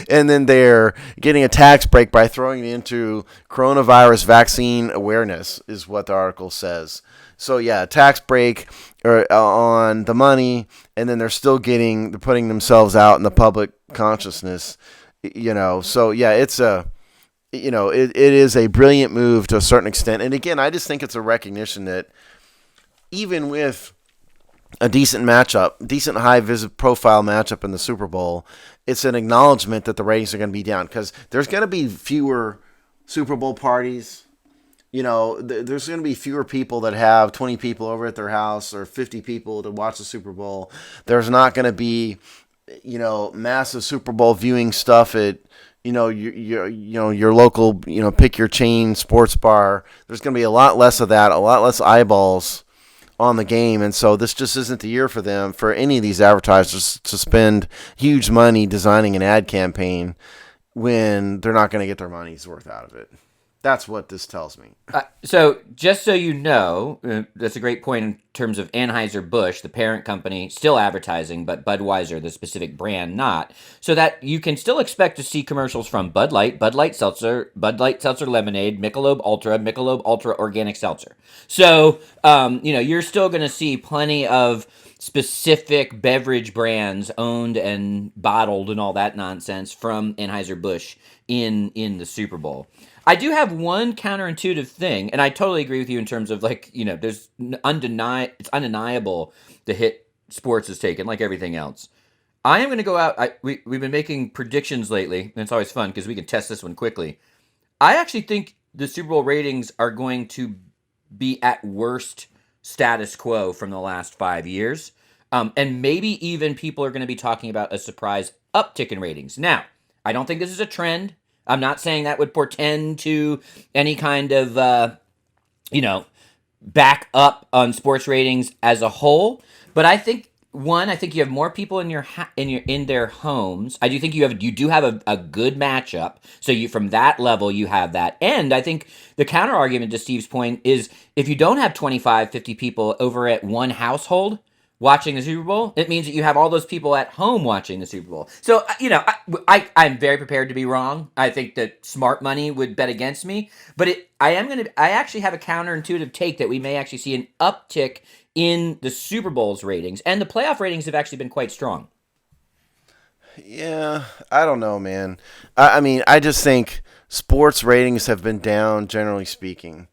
and then they're getting a tax break by throwing it into coronavirus vaccine awareness, is what the article says. So yeah, tax break on the money, and then they're putting themselves out in the public consciousness. So yeah, it is a brilliant move to a certain extent. And again, I just think it's a recognition that even with a decent matchup, decent profile matchup in the Super Bowl, it's an acknowledgement that the ratings are going to be down because there's going to be fewer Super Bowl parties. There's going to be fewer people that have 20 people over at their house or 50 people to watch the Super Bowl. There's not going to be, massive Super Bowl viewing stuff at, your local, pick your chain sports bar. There's going to be a lot less of that, a lot less eyeballs on the game, and so this just isn't the year for them, for any of these advertisers, to spend huge money designing an ad campaign when they're not going to get their money's worth out of it. That's what this tells me. So just so you know, that's a great point in terms of Anheuser-Busch, the parent company, still advertising, but Budweiser, the specific brand, not. So that you can still expect to see commercials from Bud Light, Bud Light Seltzer Lemonade, Michelob Ultra Organic Seltzer. So, you're still going to see plenty of specific beverage brands owned and bottled and all that nonsense from Anheuser-Busch in the Super Bowl. I do have one counterintuitive thing, and I totally agree with you in terms of there's it's undeniable the hit sports has taken, like everything else. I am going to go out. We've been making predictions lately, and it's always fun because we can test this one quickly. I actually think the Super Bowl ratings are going to be at worst status quo from the last 5 years, and maybe even people are going to be talking about a surprise uptick in ratings. Now, I don't think this is a trend. I'm not saying that would portend to any kind of, back up on sports ratings as a whole. But I think you have more people in their homes. I do think you do have a good matchup. So from that level you have that. And I think the counter argument to Steve's point is if you don't have 25, 50 people over at one household watching the Super Bowl, it means that you have all those people at home watching the Super Bowl. So, I'm very prepared to be wrong. I think that smart money would bet against me. But I actually have a counterintuitive take that we may actually see an uptick in the Super Bowl's ratings. And the playoff ratings have actually been quite strong. Yeah, I don't know, man. I just think sports ratings have been down, generally speaking.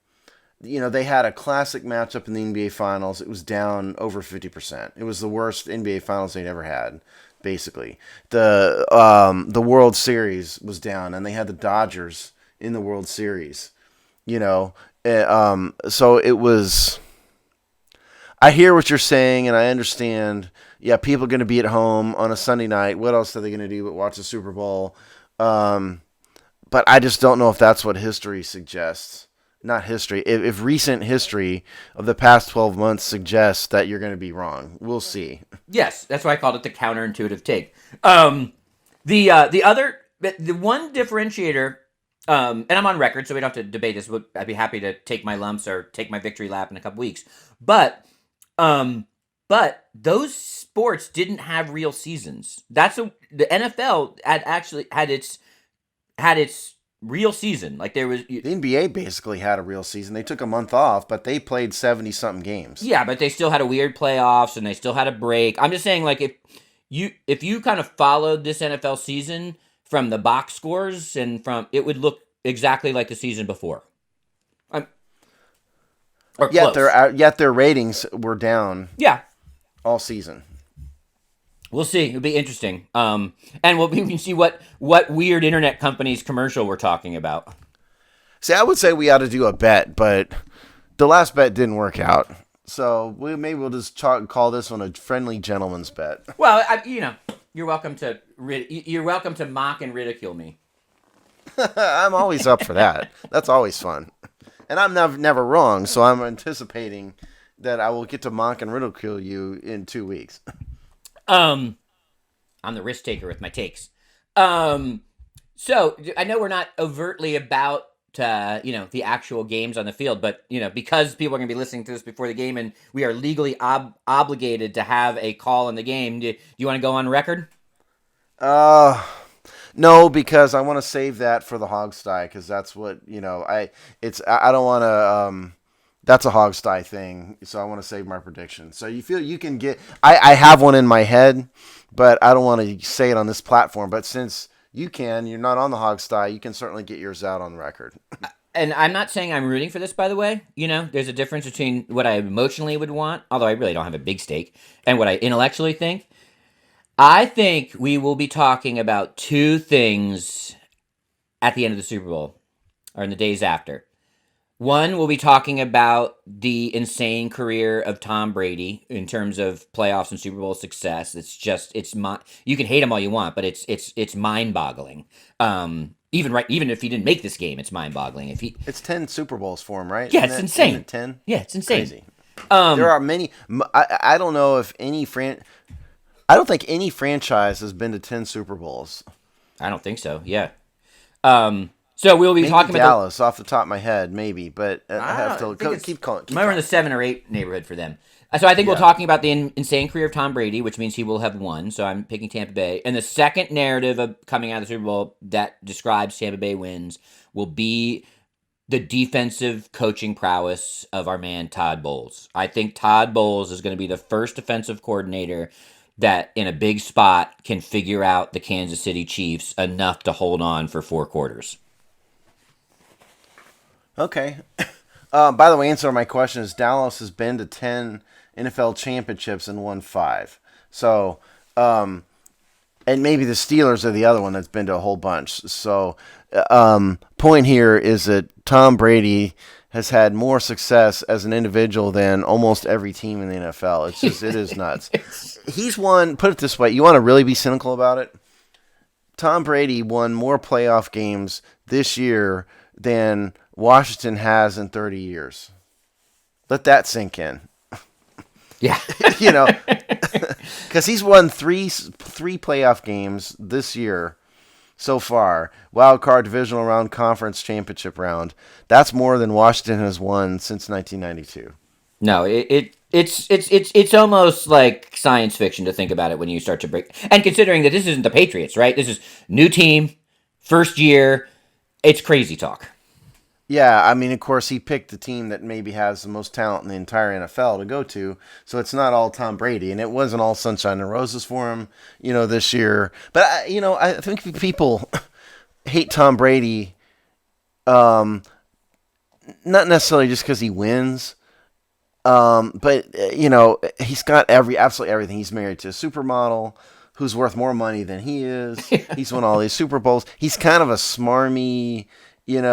They had a classic matchup in the NBA Finals. It was down over 50%. It was the worst NBA Finals they'd ever had, basically. The World Series was down, and they had the Dodgers in the World Series. So it was. I hear what you're saying, and I understand. Yeah, people are going to be at home on a Sunday night. What else are they going to do but watch the Super Bowl? But I just don't know if that's what history suggests. Not history. If recent history of the past 12 months suggests that you're going to be wrong, we'll see. Yes, that's why I called it the counterintuitive take. The one differentiator, and I'm on record, so we don't have to debate this. But I'd be happy to take my lumps or take my victory lap in a couple weeks. But those sports didn't have real seasons. The NFL had its real season. Like there was the NBA basically had a real season. They took a month off, but they played 70-something games. Yeah, but they still had a weird playoffs and they still had a break. I'm just saying, like, if you kind of followed this NFL season from the box scores and it would look exactly like the season before. Yet their ratings were down. Yeah, all season. We'll see. It'll be interesting. And we can see what weird internet company's commercial we're talking about. See, I would say we ought to do a bet, but the last bet didn't work out. So maybe we'll just call this one a friendly gentleman's bet. Well, you're welcome to mock and ridicule me. I'm always up for that. That's always fun. And I'm never wrong, so I'm anticipating that I will get to mock and ridicule you in 2 weeks. Um, I'm the risk taker with my takes. Um, so I know we're not overtly about the actual games on the field, but because people are going to be listening to this before the game, and we are legally obligated to have a call in the game. Do you want to go on record? Uh, no, because I want to save that for the Hogsty, because that's what I don't want to. That's a Hogsty thing, so I want to save my prediction. So you feel you can get? I have one in my head, but I don't want to say it on this platform. But since you're not on the Hogsty, you can certainly get yours out on record. And I'm not saying I'm rooting for this, by the way. There's a difference between what I emotionally would want, although I really don't have a big stake, and what I intellectually think. I think we will be talking about two things at the end of the Super Bowl or in the days after. One, we'll be talking about the insane career of Tom Brady in terms of playoffs and Super Bowl success. You can hate him all you want, but it's mind boggling. Even if he didn't make this game, it's mind boggling. It's 10 Super Bowls for him, right? Yeah, it's insane. Isn't it 10? Yeah, it's insane. Crazy. There are many. I don't know if I don't think any franchise has been to 10 Super Bowls. I don't think so. Yeah. So we'll be maybe talking about Dallas off the top of my head, maybe, but I have to keep calling. We're in the 7 or 8 neighborhood for them. So I think we're talking about the insane career of Tom Brady, which means he will have won. So I'm picking Tampa Bay. And the second narrative of coming out of the Super Bowl that describes Tampa Bay wins will be the defensive coaching prowess of our man Todd Bowles. I think Todd Bowles is going to be the first defensive coordinator that in a big spot can figure out the Kansas City Chiefs enough to hold on for 4 quarters. Okay. By the way, answer to my question is Dallas has been to 10 NFL championships and won 5. So, and maybe the Steelers are the other one that's been to a whole bunch. So, point here is that Tom Brady has had more success as an individual than almost every team in the NFL. It is nuts. He's won, put it this way, you want to really be cynical about it? Tom Brady won more playoff games this year than Washington has in 30 years. Let that sink in. Yeah. Because he's won three playoff games this year so far. Wild card, divisional round, conference championship round. That's more than Washington has won since 1992. No, it's almost like science fiction to think about it when you start to break. And considering that this isn't the Patriots, right? This is new team, first year. It's crazy talk. Yeah, I mean, of course, he picked the team that maybe has the most talent in the entire NFL to go to, so it's not all Tom Brady, and it wasn't all sunshine and roses for him, this year. But, I think people hate Tom Brady, not necessarily just because he wins, but, he's got absolutely everything. He's married to a supermodel who's worth more money than he is. He's won all these Super Bowls. He's kind of a smarmy, kind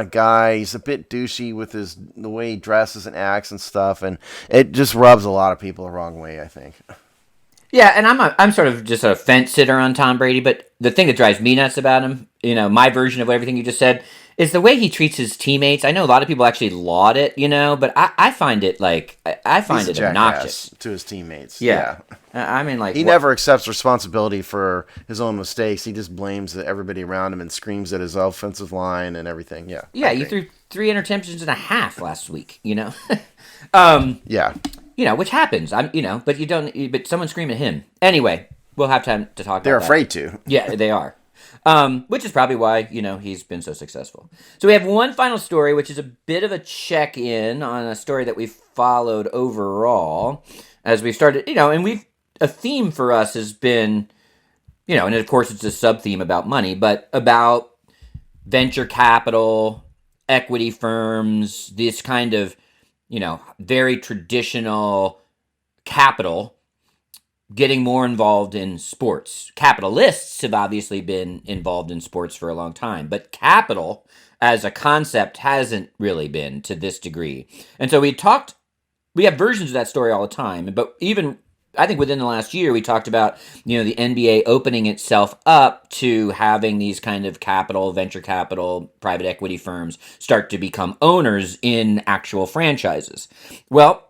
of guy. He's a bit douchey with the way he dresses and acts and stuff, and it just rubs a lot of people the wrong way, I think. Yeah, and I'm sort of just a fence sitter on Tom Brady, but the thing that drives me nuts about him, my version of everything you just said, is the way he treats his teammates. I know a lot of people actually laud it, but I find it He's it obnoxious to his teammates. Yeah. I mean, he never accepts responsibility for his own mistakes. He just blames everybody around him and screams at his offensive line and everything. Yeah. Yeah, you threw 3 interceptions and a half last week. Yeah. Which happens. But you don't. But someone scream at him anyway. We'll have time to talk. They're about afraid that. to. Yeah, they are. Which is probably why he's been so successful. So we have one final story, which is a bit of a check-in on a story that we've followed overall as we've started. And a theme for us has been, and of course it's a sub-theme about money, but about venture capital, equity firms, this kind of, very traditional capital getting more involved in sports. Capitalists have obviously been involved in sports for a long time, but capital as a concept hasn't really been to this degree. And so we have versions of that story all the time, but even I think within the last year, we talked about, the NBA opening itself up to having these kind of venture capital, private equity firms start to become owners in actual franchises. Well,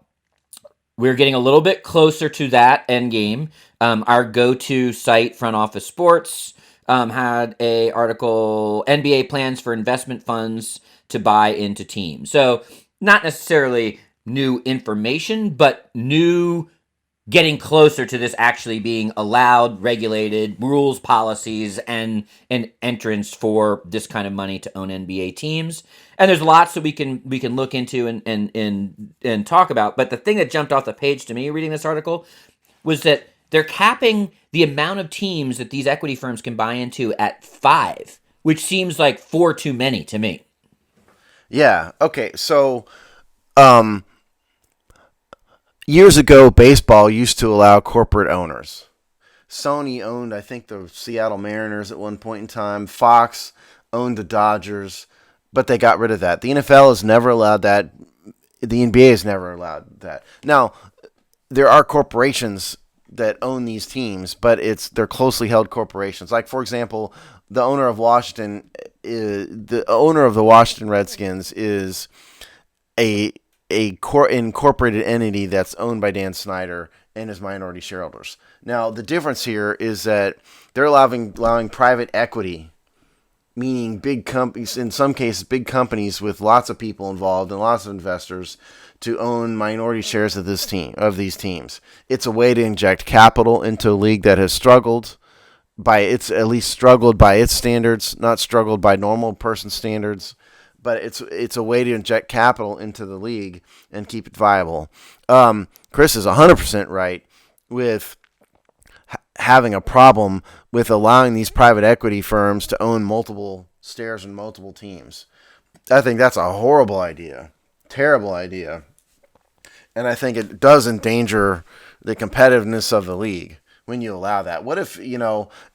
we're getting a little bit closer to that end game. Our go-to site, Front Office Sports, had a article, NBA plans for investment funds to buy into teams. So not necessarily new information, but new getting closer to this actually being allowed, regulated, rules, policies, and an entrance for this kind of money to own NBA teams. And there's lots that we can look into and talk about. But the thing that jumped off the page to me reading this article was that they're capping the amount of teams that these equity firms can buy into at 5, which seems like 4 too many to me. Yeah. Okay. So, years ago, baseball used to allow corporate owners. Sony owned, I think, the Seattle Mariners at one point in time. Fox owned the Dodgers, but they got rid of that. The NFL has never allowed that. The NBA has never allowed that. Now, there are corporations that own these teams, but they're closely held corporations. Like, for example, the owner of the owner of the Washington Redskins is a incorporated entity that's owned by Dan Snyder and his minority shareholders. Now, the difference here is that they're allowing private equity, meaning big companies, in some cases big companies with lots of people involved and lots of investors, to own minority shares of these teams. It's a way to inject capital into a league that has struggled by its standards, not struggled by normal person standards. But it's a way to inject capital into the league and keep it viable. Chris is 100% right with having a problem with allowing these private equity firms to own multiple shares in multiple teams. I think that's a horrible idea, terrible idea, and I think it does endanger the competitiveness of the league when you allow that. What if,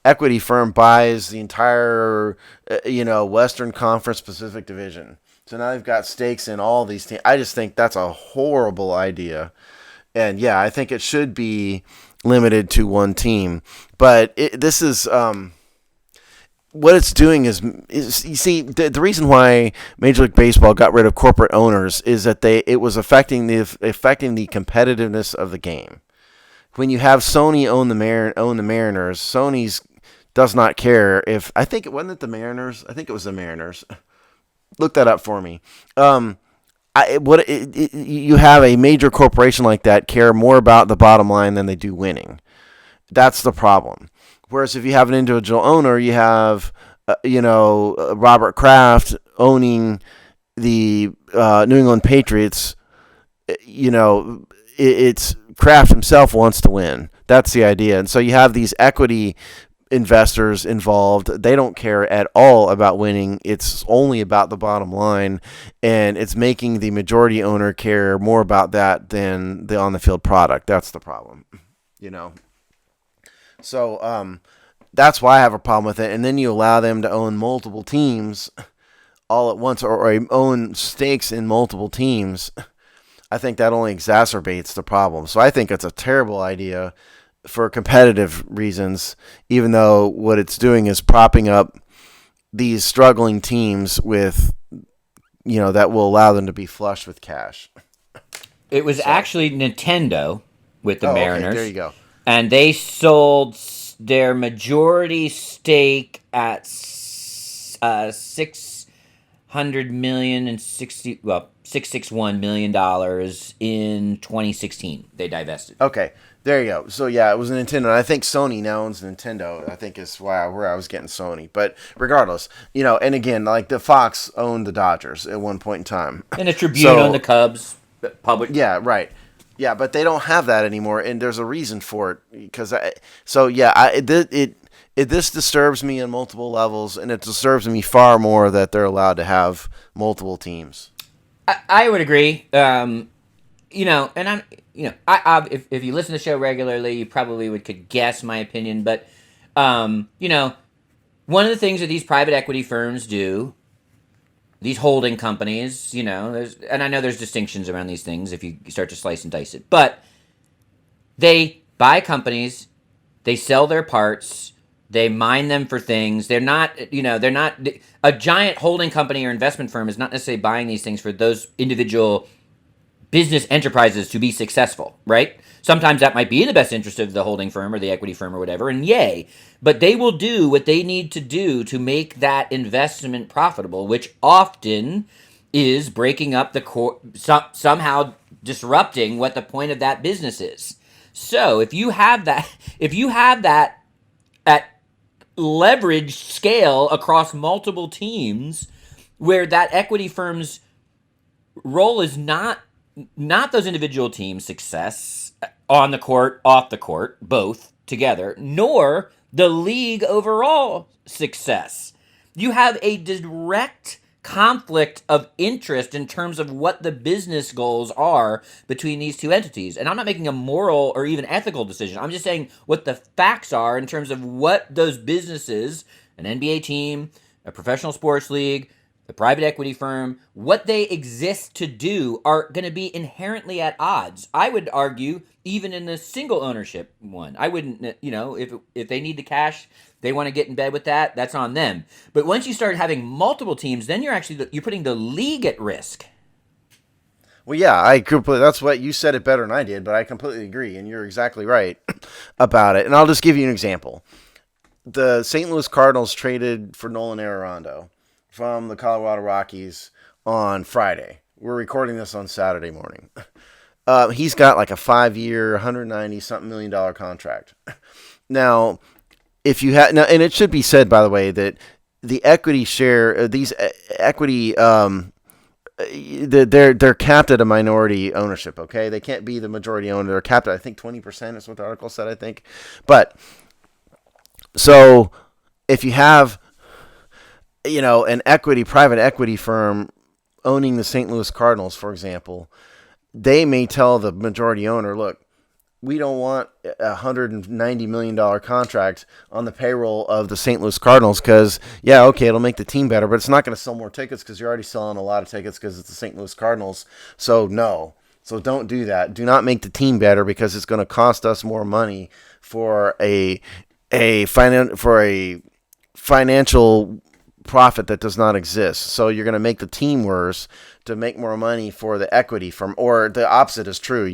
equity firm buys the entire, Western Conference Pacific Division? So now they've got stakes in all these teams. I just think that's a horrible idea. And yeah, I think it should be limited to one team. But this is, what it's doing is you see, the reason why Major League Baseball got rid of corporate owners is that it was affecting the competitiveness of the game. When you have Sony own the Mariners, Sony's does not care if, I think it wasn't it the Mariners. I think it was the Mariners. Look that up for me. You have a major corporation like that care more about the bottom line than they do winning. That's the problem. Whereas if you have an individual owner, you have Robert Kraft owning the New England Patriots. It's Kraft himself wants to win. That's the idea. And so you have these equity investors involved. They don't care at all about winning. It's only about the bottom line, and it's making the majority owner care more about that than the on-the-field product. That's the problem, So that's why I have a problem with it. And then you allow them to own multiple teams all at once, or own stakes in multiple teams. I think that only exacerbates the problem. So I think it's a terrible idea for competitive reasons, even though what it's doing is propping up these struggling teams with, that will allow them to be flush with cash. It was actually Nintendo with the Mariners. Okay, there you go. And they sold their majority stake at $661 million in 2016. They divested. Okay, there you go. So yeah, it was Nintendo. And I think Sony now owns Nintendo. I think is where I was getting Sony. But regardless, and again, like the Fox owned the Dodgers at one point in time, and the Tribune owned the Cubs. Public. Yeah, right. Yeah, but they don't have that anymore, and there's a reason for it. This disturbs me on multiple levels, and it disturbs me far more that they're allowed to have multiple teams. I would agree. And I'm, if you listen to the show regularly, you probably could guess my opinion. But, one of the things that these private equity firms do, these holding companies, and I know there's distinctions around these things if you start to slice and dice it, but they buy companies, they sell their parts. They mine them for things. They're not a giant holding company or investment firm is not necessarily buying these things for those individual business enterprises to be successful, right? Sometimes that might be in the best interest of the holding firm or the equity firm or whatever, and yay. But they will do what they need to do to make that investment profitable, which often is breaking up the core, somehow disrupting what the point of that business is. So if you have that at leverage scale across multiple teams, where that equity firm's role is not those individual teams' success on the court, off the court, both together, nor the league overall success. You have a direct conflict of interest in terms of what the business goals are between these two entities. And I'm not making a moral or even ethical decision. I'm just saying what the facts are in terms of what those businesses, an NBA team, a professional sports league, the private equity firm, what they exist to do are going to be inherently at odds. I would argue even in the single ownership one. I wouldn't, if they need the cash, they want to get in bed with that, that's on them. But once you start having multiple teams, then you're putting the league at risk. Well, yeah, that's what you said it better than I did, but I completely agree, and you're exactly right about it. And I'll just give you an example. The St. Louis Cardinals traded for Nolan Arenado from the Colorado Rockies on Friday. We're recording this on Saturday morning. He's got like a 5-year, $190-something million contract. Now, if you have, and it should be said, by the way, that the equity share, these equity, they're capped at a minority ownership. Okay, they can't be the majority owner. They're capped at, I think, 20% is what the article said. I think, but so if you have, an private equity firm owning the St. Louis Cardinals, for example, they may tell the majority owner, look, we don't want a $190 million contract on the payroll of the St. Louis Cardinals because, yeah, okay, it'll make the team better, but it's not going to sell more tickets because you're already selling a lot of tickets because it's the St. Louis Cardinals. So, no. So don't do that. Do not make the team better because it's going to cost us more money for a financial profit that does not exist. So you're going to make the team worse to make more money for the equity firm, or the opposite is true.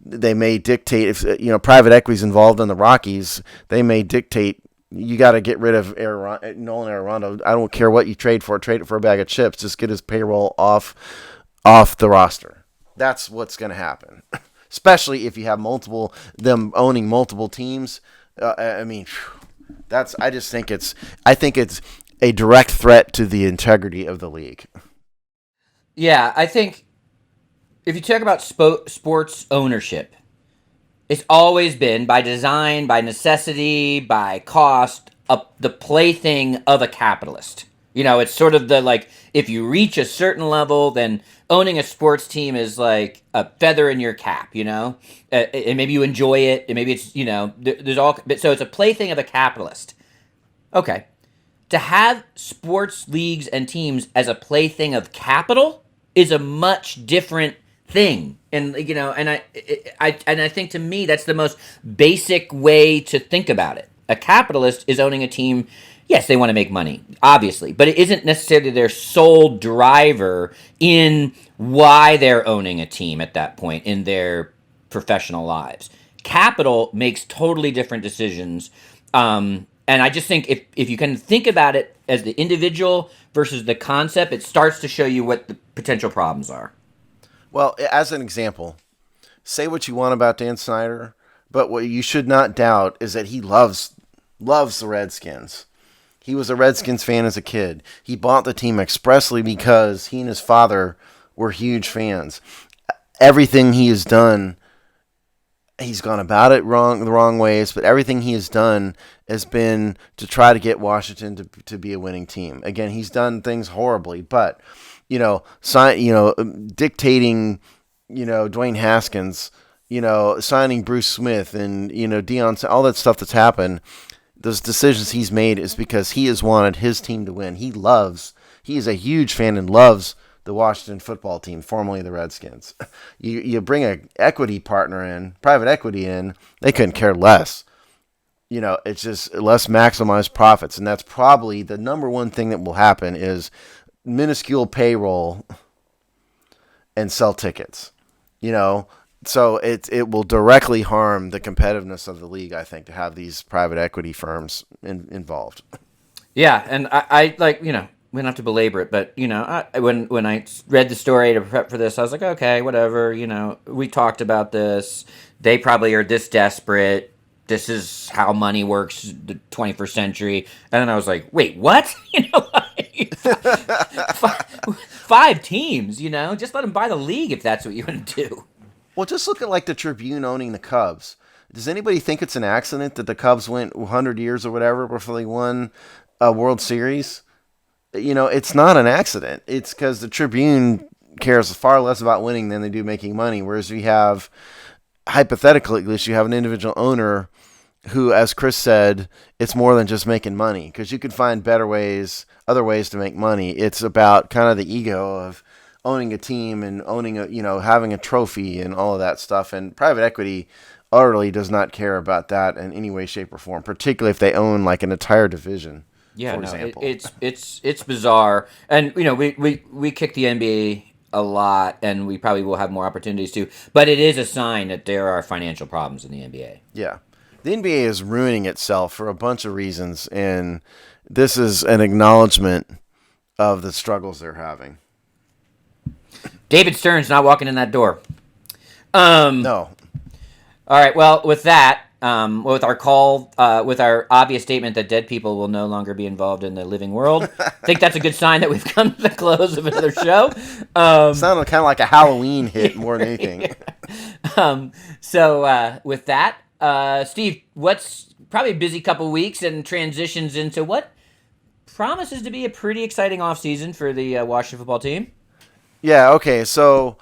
They may dictate if, private equity is involved in the Rockies, they may dictate you got to get rid of Nolan Arenado. I don't care what you trade it for a bag of chips. Just get his payroll off the roster. That's what's going to happen, especially if you have them owning multiple teams. I think it's a direct threat to the integrity of the league. Yeah, I think if you talk about sports ownership, it's always been, by design, by necessity, by cost, the plaything of a capitalist. It's sort of if you reach a certain level, then owning a sports team is like a feather in your cap, and maybe you enjoy it, and maybe it's, there's all, so it's a plaything of a capitalist. Okay. To have sports leagues and teams as a plaything of capital is a much different thing. And I think, to me, that's the most basic way to think about it. A capitalist is owning a team. Yes, they want to make money, obviously, but it isn't necessarily their sole driver in why they're owning a team at that point in their professional lives. Capital makes totally different decisions. And I just think if you can think about it as the individual versus the concept, it starts to show you what the potential problems are. Well, as an example, say what you want about Dan Snyder, but what you should not doubt is that he loves the Redskins. He was a Redskins fan as a kid. He bought the team expressly because he and his father were huge fans. Everything he has done, he's gone about it the wrong ways, but everything he has done has been to try to get Washington to be a winning team. Again, he's done things horribly, but dictating, Dwayne Haskins, signing Bruce Smith and Deion, all that stuff that's happened. Those decisions he's made is because he has wanted his team to win. He is a huge fan and loves the Washington football team, formerly the Redskins. You bring an equity partner in, private equity in, they couldn't care less. It's just less maximized profits. And that's probably the number one thing that will happen is minuscule payroll and sell tickets. You know, so it will directly harm the competitiveness of the league. I think to have these private equity firms involved. Yeah, and I like we don't have to belabor it, but when I read the story to prep for this, I was like, okay, whatever. We talked about this. They probably are this desperate. This is how money works, the 21st century. And then I was like, wait, what? Five teams. Just let them buy the league if that's what you want to do. Well, just look at like the Tribune owning the Cubs. Does anybody think it's an accident that the Cubs went 100 years or whatever before they won a World Series? It's not an accident. It's because the Tribune cares far less about winning than they do making money. Whereas we have, hypothetically at least, you have an individual owner who, as Chris said, it's more than just making money because you could find better ways, other ways to make money. It's about kind of the ego of owning a team and owning having a trophy and all of that stuff. And private equity utterly does not care about that in any way, shape, or form, particularly if they own like an entire division. Yeah, For no, example. it's bizarre, and we kick the NBA a lot, and we probably will have more opportunities to. But it is a sign that there are financial problems in the NBA. Yeah. The NBA is ruining itself for a bunch of reasons, and this is an acknowledgement of the struggles they're having. David Stern's not walking in that door. Um, No. all right. Well, with that, with our call, with our obvious statement that dead people will no longer be involved in the living world, I think that's a good sign that we've come to the close of another show. Sounded kind of like a Halloween hit more than anything. So with that, Steve, what's probably a busy couple weeks and transitions into what promises to be a pretty exciting offseason for the Washington football team? Yeah, okay. So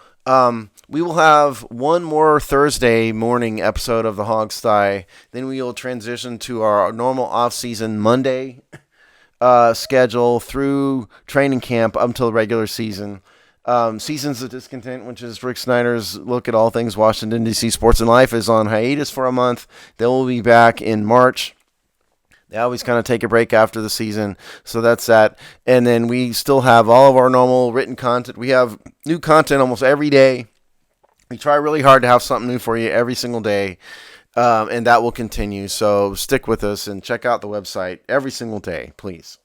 we will have one more Thursday morning episode of the Hogsty. Then we will transition to our normal off-season Monday schedule through training camp up until the regular season. Seasons of Discontent, which is Rick Snyder's look at all things Washington, D.C. sports and life, is on hiatus for a month. They will be back in March. They always kind of take a break after the season, so that's that. And then we still have all of our normal written content. We have new content almost every day. We try really hard to have something new for you every single day, and that will continue. So stick with us and check out the website every single day, please.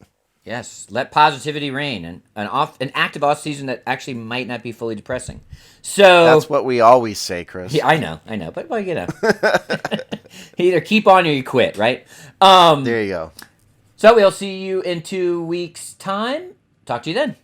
Yes, let positivity reign, and an active off season that actually might not be fully depressing. So That's what we always say, Chris. yeah, I know, but well, either keep on or you quit, right? There you go. So we'll see you in 2 weeks' time. Talk to you then.